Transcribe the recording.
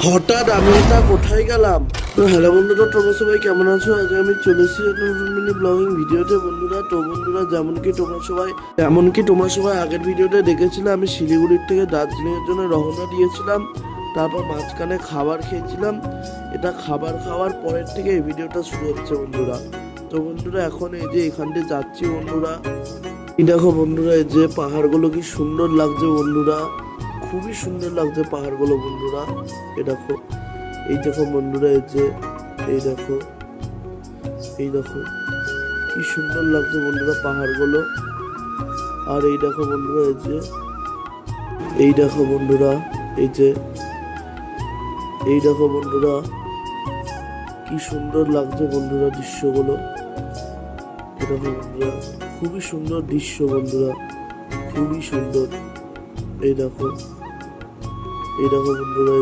হঠাৎ আমি এটা কোথায় গেলাম? তো হ্যালো বন্ধুরা, তোমরা সবাই কেমন আছো? আজ আমি চলে এসেছি একটা নতুন মিনি ব্লগিং ভিডিওতে বন্ধুরা। তো বন্ধুরা, যেমনকি তোমরা সবাই আগের ভিডিওতে দেখেছিলে, আমি শিলিগুড়ির থেকে দার্জিলিংয়ের জন্য রওনা দিয়েছিলাম। তারপর মাঝখানে খাবার খেয়েছিলাম। এটা খাবার খাওয়ার পরের থেকে এই ভিডিওটা শুরু হচ্ছে বন্ধুরা। তো বন্ধুরা, এখন এই যে এখান দিয়ে যাচ্ছি বন্ধুরা। এই দেখো বন্ধুরা, এই যে পাহাড়গুলো কি সুন্দর লাগছে বন্ধুরা, খুবই সুন্দর লাগছে পাহাড়গুলো বন্ধুরা। এই দেখো বন্ধুরা, এই দেখো কি সুন্দর লাগছে বন্ধুরা পাহাড়গুলো। আর এই দেখো বন্ধুরা, এই দেখো বন্ধুরা, এই দেখো বন্ধুরা, কি সুন্দর লাগছে বন্ধুরা দৃশ্যগুলো। এই দেখো বন্ধুরা, খুবই সুন্দর দৃশ্য বন্ধুরা, খুবই সুন্দর। এই দেখো বন্ধুরা,